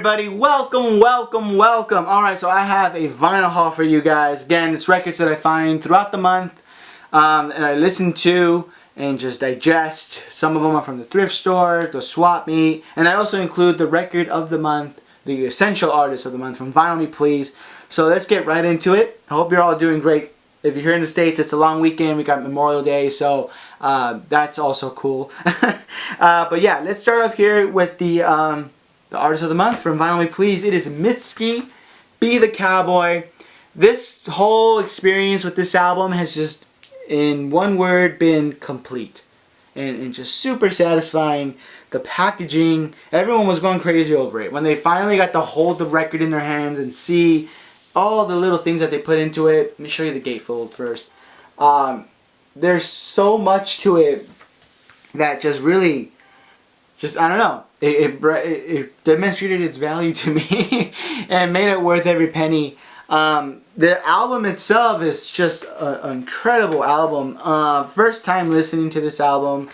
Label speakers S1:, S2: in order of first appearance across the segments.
S1: everybody, welcome. Alright, so I have a vinyl haul for you guys. Again, it's records that I find throughout the month and I listen to and just digest. Some of them are from the thrift store, the swap meet, and I also include the record of the month, the essential artist of the month from Vinyl Me Please. So let's get right into it. I hope you're all doing great. If you're here in the States, it's a long weekend. We got Memorial Day, so that's also cool. But yeah, let's start off here with the artist of the month from Vinyl Me Please. It is Mitski, Be the Cowboy. This whole experience with this album has just, in one word, been complete. And just super satisfying. The packaging, everyone was going crazy over it. When they finally got to hold the record in their hands and see all the little things that they put into it. Let me show you the gatefold first. There's so much to it that just really, I don't know. It demonstrated its value to me and made it worth every penny. The album itself is just an incredible album. First time listening to this album,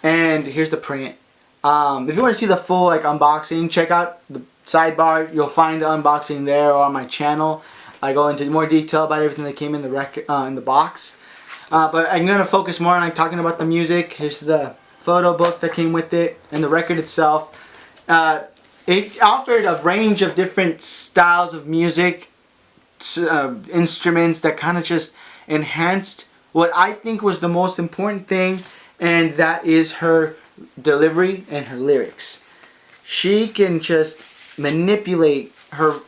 S1: and here's the print. If you want to see the full unboxing, check out the sidebar. You'll find the unboxing there or on my channel. I go into more detail about everything that came in the box. But I'm gonna focus more on talking about the music. Here's the photo book that came with it and the record itself. It offered a range of different styles of music, instruments that kind of just enhanced what I think was the most important thing, and that is her delivery and her lyrics. She can just manipulate her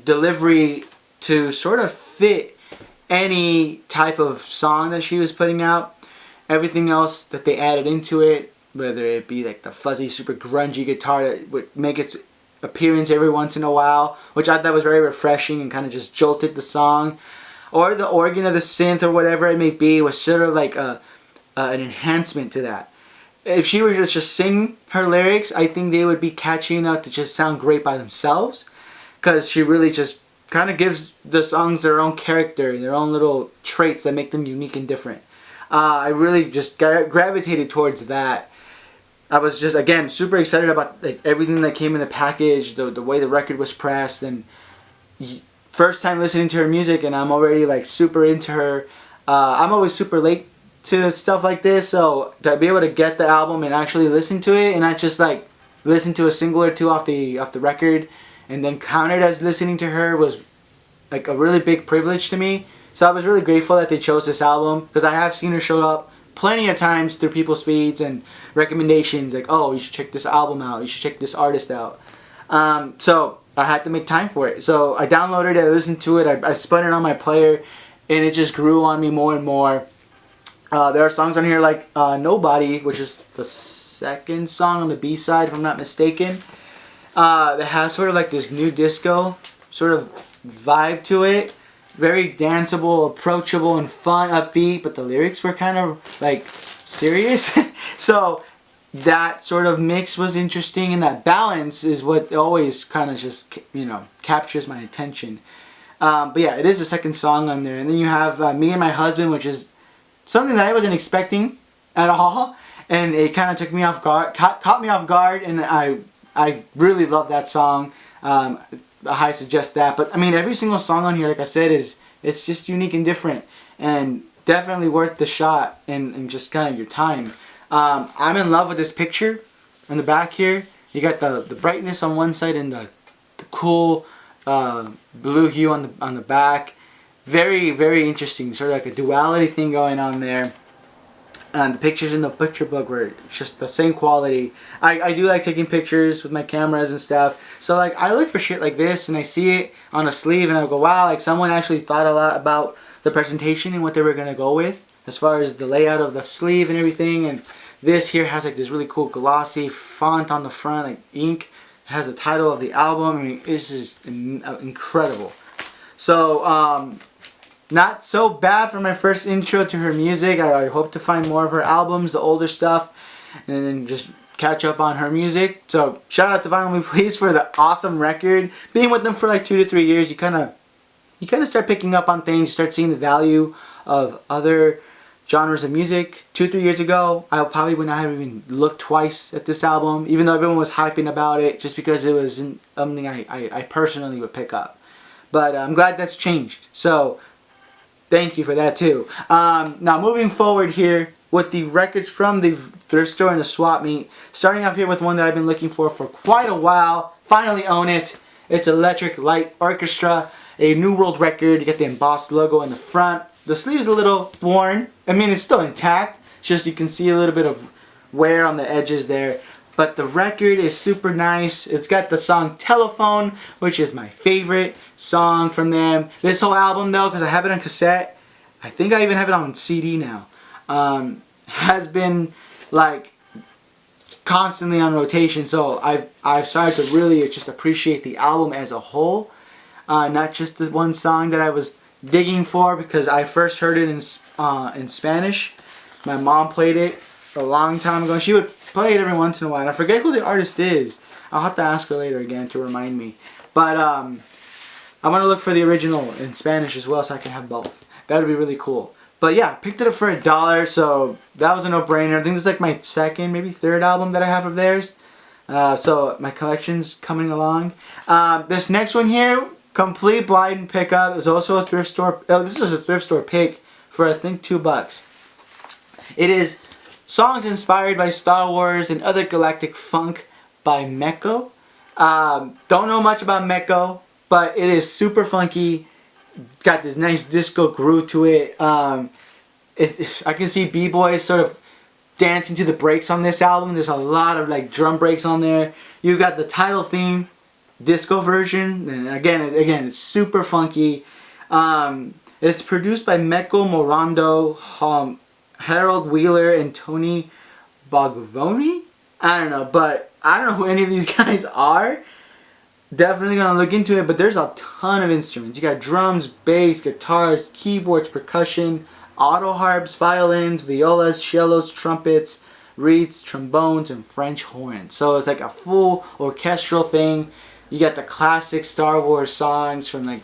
S1: delivery to sort of fit any type of song that she was putting out. Everything else that they added into it, whether it be like the fuzzy, super grungy guitar that would make its appearance every once in a while, which I thought was very refreshing and kind of just jolted the song, or the organ or the synth or whatever it may be, was sort of like an enhancement to that. If she were to just sing her lyrics, I think they would be catchy enough to just sound great by themselves, because she really just kind of gives the songs their own character and their own little traits that make them unique and different. I really just gravitated towards that. I was just, again, super excited about everything that came in the package, the way the record was pressed, and first time listening to her music, and I'm already super into her. I'm always super late to stuff like this, so to be able to get the album and actually listen to it, and not just listen to a single or two off the record and then count it as listening to her, was a really big privilege to me. So I was really grateful that they chose this album, because I have seen her show up plenty of times through people's feeds and recommendations, oh, you should check this album out, you should check this artist out. So I had to make time for it. So I downloaded it, I listened to it, I spun it on my player, and it just grew on me more and more. There are songs on here like Nobody, which is the second song on the B-side, if I'm not mistaken, that has sort of this new disco sort of vibe to it. Very danceable, approachable, and fun, upbeat, but the lyrics were kind of serious. So that sort of mix was interesting, and that balance is what always kind of just, captures my attention. But yeah, it is the second song on there. And then you have Me and My Husband, which is something that I wasn't expecting at all, and it kind of took me off guard, caught me off guard, and I really love that song. I suggest that. But I mean, every single song on here, like I said, it's just unique and different, and definitely worth the shot and just kind of your time. I'm in love with this picture on the back here. You got the brightness on one side and the cool blue hue on the back. Very, very interesting, sort of like a duality thing going on there. And the pictures in the picture book were just the same quality. I do like taking pictures with my cameras and stuff. So I look for shit like this, and I see it on a sleeve, and I go, wow, someone actually thought a lot about the presentation and what they were going to go with as far as the layout of the sleeve and everything. And this here has this really cool glossy font on the front, ink. It has the title of the album. I mean, this is incredible. So, not so bad for my first intro to her music. I hope to find more of her albums, the older stuff, and then just catch up on her music. So shout out to Vinyl Me Please for the awesome record. Being with them for 2 to 3 years, you kind of start picking up on things. You start seeing the value of other genres of music. 2-3 years ago, I probably would not have even looked twice at this album, even though everyone was hyping about it, just because it was something I personally would pick up. But I'm glad that's changed. So thank you for that too. Now moving forward here with the records from the thrift store and the swap meet. Starting off here with one that I've been looking for quite a while. Finally own it. It's Electric Light Orchestra, a New World record. You get the embossed logo in the front. The sleeve's a little worn. I mean, it's still intact. It's just you can see a little bit of wear on the edges there. But the record is super nice. It's got the song Telephone, which is my favorite song from them. This whole album though, because I have it on cassette, I think I even have it on CD now, has been like constantly on rotation. So I've started to really just appreciate the album as a whole. Not just the one song that I was digging for, because I first heard it in Spanish. My mom played it a long time ago, and she would play it every once in a while. And I forget who the artist is. I'll have to ask her later again to remind me. But I want to look for the original in Spanish as well, so I can have both. That would be really cool. But yeah, picked it up for $1, so that was a no-brainer. I think this is like my second, maybe third album that I have of theirs. So my collection's coming along. This next one here, complete blind pickup, is also a thrift store. Oh, this is a thrift store pick for I think $2. It is songs inspired by Star Wars and other galactic funk by Meco. Don't know much about Meco, but it is super funky. Got this nice disco groove to it. I can see b-boys sort of dancing to the breaks on this album. There's a lot of like drum breaks on there. You got the title theme disco version, and again it's super funky. It's produced by Meco Morando, Harold Wheeler, and Tony Bogvoni. I don't know, but I don't know who any of these guys are. Definitely gonna look into it, but there's a ton of instruments. You got drums, bass, guitars, keyboards, percussion, auto harps, violins, violas, cellos, trumpets, reeds, trombones, and French horns. So it's like a full orchestral thing. You got the classic Star Wars songs from like,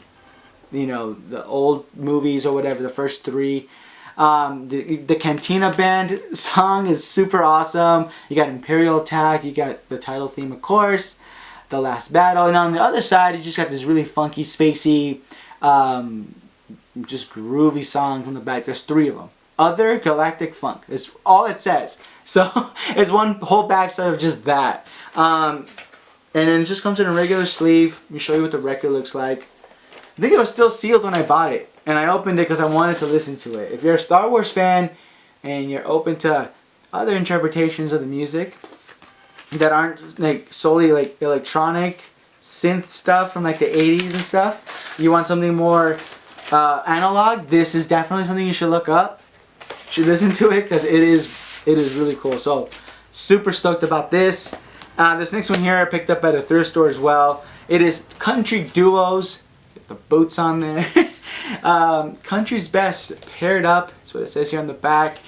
S1: you know, the old movies or whatever, the first 3. The Cantina Band song is super awesome. You got Imperial Attack, you got the title theme, of course, The Last Battle, and on the other side you just got this really funky, spacey, just groovy songs on the back. There's 3 of them. Other Galactic Funk. It's all it says. So it's one whole backside of just that. And then it just comes in a regular sleeve. Let me show you what the record looks like. I think it was still sealed when I bought it, and I opened it because I wanted to listen to it. If you're a Star Wars fan and you're open to other interpretations of the music that aren't like solely like electronic synth stuff from like the 80s and stuff, you want something more analog, this is definitely something you should look up. You should listen to it because it is really cool. So super stoked about this. This next one here I picked up at a thrift store as well. It is Country Duos. Get the boots on there. Country's Best paired up. That's what it says here on the back.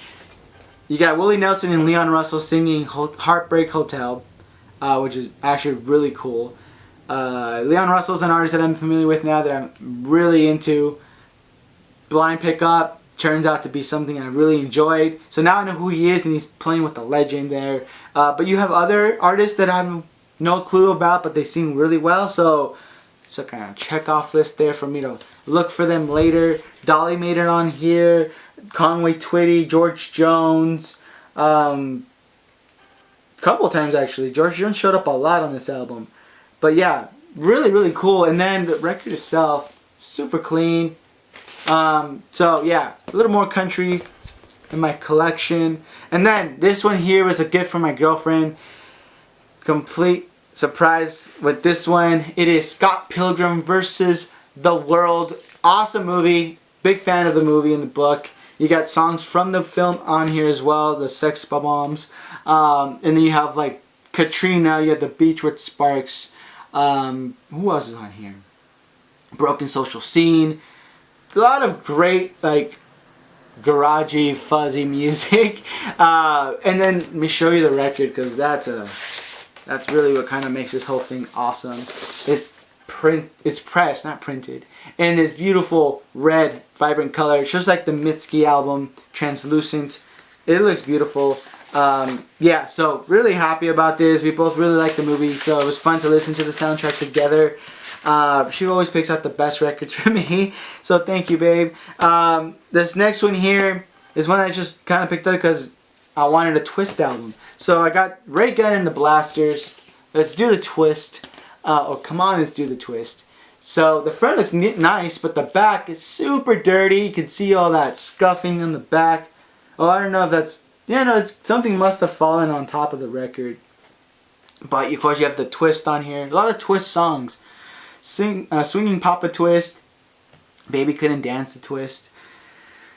S1: You got Willie Nelson and Leon Russell singing Heartbreak Hotel, which is actually really cool. Leon Russell's an artist that I'm familiar with now that I'm really into. Blind pickup turns out to be something I really enjoyed. So now I know who he is, and he's playing with the legend there. But you have other artists that I have no clue about, but they sing really well. So it's a kind of check-off list there for me to look for them later. Dolly made it on here. Conway Twitty, George Jones. Couple times actually. George Jones showed up a lot on this album. But yeah, really, really cool. And then the record itself, super clean. So yeah, a little more country in my collection. And then this one here was a gift from my girlfriend. Complete surprise with this one. It is Scott Pilgrim versus the World. Awesome movie. Big fan of the movie and the book. You got songs from the film on here as well, the Sex Bombs. And then you have like Katrina, you have The Beach with Sparx. Who else is on here? Broken Social Scene. A lot of great like garagey, fuzzy music. And then let me show you the record, because that's really what kind of makes this whole thing awesome. It's it's pressed, not printed, in this beautiful red, vibrant color. It's just like the Mitski album, translucent. It looks beautiful. Yeah, so really happy about this. We both really like the movie, so it was fun to listen to the soundtrack together. She always picks out the best records for me, so thank you, babe. This next one here is one I just kind of picked up because I wanted a Twist album. So I got Ray Gunn and the Blasters. Let's do the Twist. Oh, come on, let's do the Twist. So the front looks nice, but the back is super dirty. You can see all that scuffing on the back. Oh, I don't know if that's... Yeah, no, it's something must have fallen on top of the record. But of course you have the Twist on here. A lot of Twist songs. Swinging Papa Twist. Baby Couldn't Dance the Twist.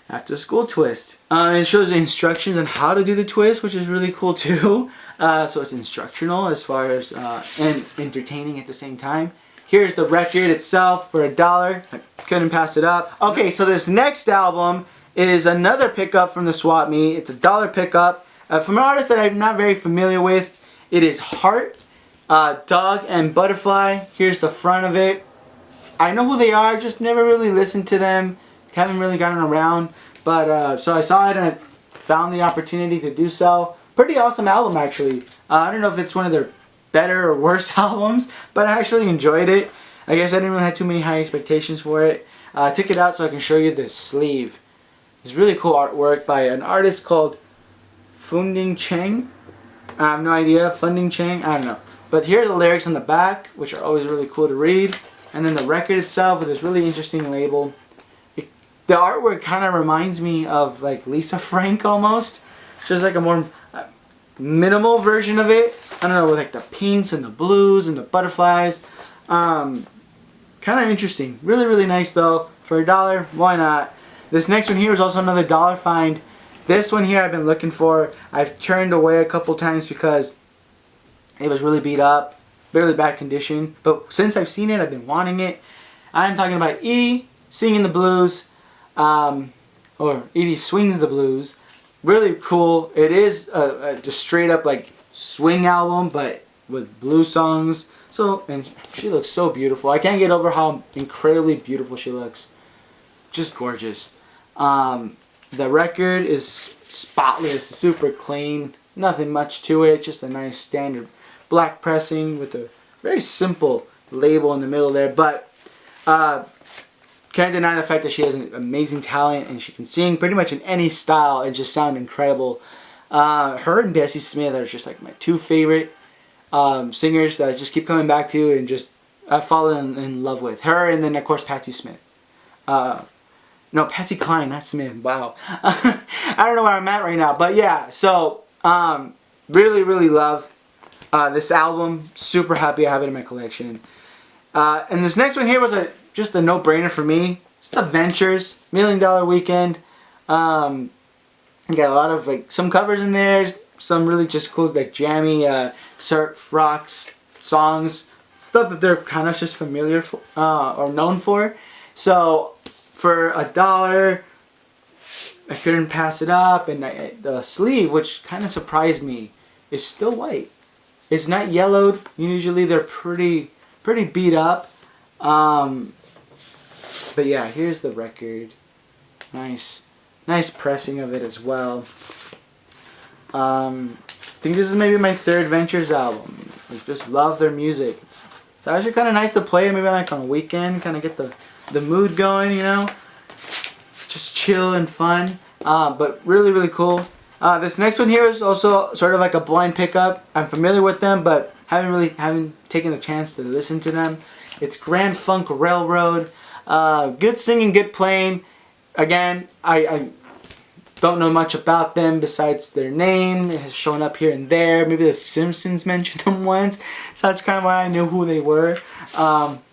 S1: After School Twist. It shows the instructions on how to do the twist, which is really cool too. So it's instructional as far as and entertaining at the same time. Here's the record itself for $1. I couldn't pass it up. Okay, so this next album is another pickup from the Swap Meet. It's a $1 pickup from an artist that I'm not very familiar with. It is Heart, Dog and Butterfly. Here's the front of it. I know who they are, just never really listened to them. Haven't really gotten around. But so I saw it and I found the opportunity to do so. Pretty awesome album actually. I don't know if it's one of their better or worse albums, but I actually enjoyed it. I guess I didn't really have too many high expectations for it. I took it out so I can show you the sleeve. It's really cool artwork by an artist called Funding Cheng. I have no idea. Funding Cheng? I don't know. But here are the lyrics on the back, which are always really cool to read. And then the record itself with this really interesting label. The artwork kind of reminds me of like Lisa Frank almost. Just like a more minimal version of it. I don't know, with like the pinks and the blues and the butterflies. Kind of interesting. Really, really nice though. For $1, why not? This next one here is also another $1 find. This one here I've been looking for. I've turned away a couple times because it was really beat up. Really bad condition. But since I've seen it, I've been wanting it. I'm talking about Eydie Singing the Blues. Or Eydie Swings the Blues. Really cool. It is a just straight up like swing album, but with blues songs. So, and she looks so beautiful. I can't get over how incredibly beautiful she looks. Just gorgeous. The record is spotless, super clean, nothing much to it, just a nice standard black pressing with a very simple label in the middle there, but can't deny the fact that she has an amazing talent and she can sing pretty much in any style and just sound incredible. Her and Bessie Smith are just like my two favorite singers that I just keep coming back to and just I've fallen in love with. Her and then of course Patti Smith. No, Patsy Cline, not Smith. Wow. I don't know where I'm at right now. But yeah, so really, really love this album. Super happy I have it in my collection. And this next one here was just a no-brainer for me. It's the Ventures, $1 Million Weekend. You got a lot of like some covers in there. Some really just cool like jammy surf rocks songs. Stuff that they're kind of just familiar for, or known for. So for $1, I couldn't pass it up, and the sleeve, which kind of surprised me, is still white. It's not yellowed. Usually they're pretty beat up. But yeah, here's the record. Nice pressing of it as well. I think this is maybe my third Ventures album. I just love their music. It's actually kind of nice to play maybe like on a weekend, kind of get the mood going, you know, just chill and fun, but really, really cool. This next one here is also sort of like a blind pickup. I'm familiar with them, but haven't taken the chance to listen to them. It's Grand Funk Railroad. Good singing, good playing. Again, I don't know much about them besides their name. It has shown up here and there. Maybe the Simpsons mentioned them once, so that's kind of why I knew who they were,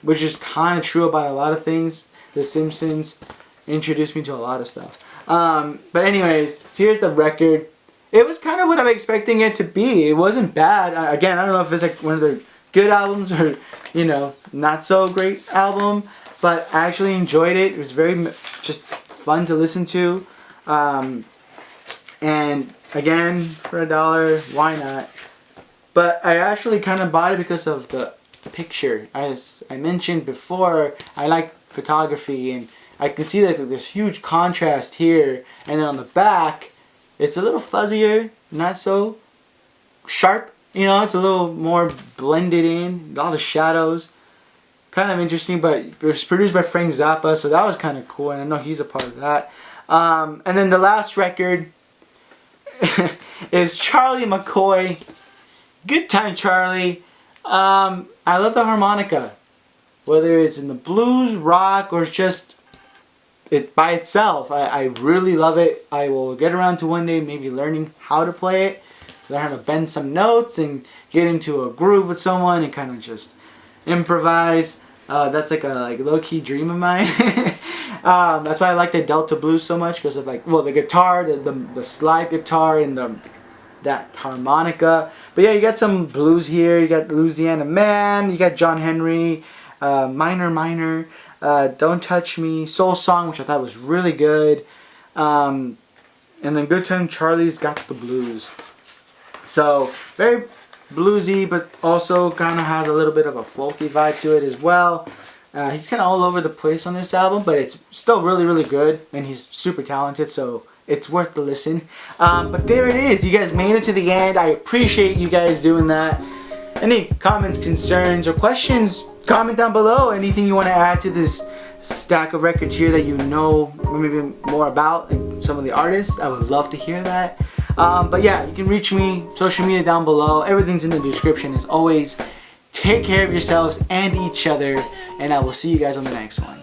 S1: which is kind of true about a lot of things. The Simpsons introduced me to a lot of stuff. But anyways, so here's the record. It was kind of what I'm expecting it to be. It wasn't bad. Again, I don't know if it's like one of their good albums or, you know, not so great album, but I actually enjoyed it. It was very just fun to listen to. And again, for $1, why not? But I actually kind of bought it because of the picture. As I mentioned before, I like photography, and I can see that there's huge contrast here, and then on the back it's a little fuzzier, not so sharp, you know, it's a little more blended in, all the shadows. Kind of interesting, but it was produced by Frank Zappa, so that was kind of cool, and I know he's a part of that. And then the last record is Charlie McCoy. Good Time Charlie. I love the harmonica, whether it's in the blues, rock, or just it by itself. I really love it. I will get around to one day maybe learning how to play it, learn how to bend some notes and get into a groove with someone and kind of just improvise. That's like a low-key dream of mine. That's why I like the Delta blues so much, because of the guitar, the slide guitar, and that harmonica. But yeah, you got some blues here. You got Louisiana Man. You got John Henry, Minor, Don't Touch Me, Soul Song, which I thought was really good. And then Good Time Charlie's got the blues. So very bluesy, but also kind of has a little bit of a folky vibe to it as well. He's kind of all over the place on this album, but it's still really, really good, and he's super talented, so it's worth the listen. But there it is. You guys made it to the end. I appreciate you guys doing that. Any comments, concerns, or questions, comment down below. Anything you want to add to this stack of records here that you know maybe more about, like some of the artists, I would love to hear that. But yeah, you can reach me, social media down below. Everything's in the description as always. Take care of yourselves and each other, and I will see you guys on the next one.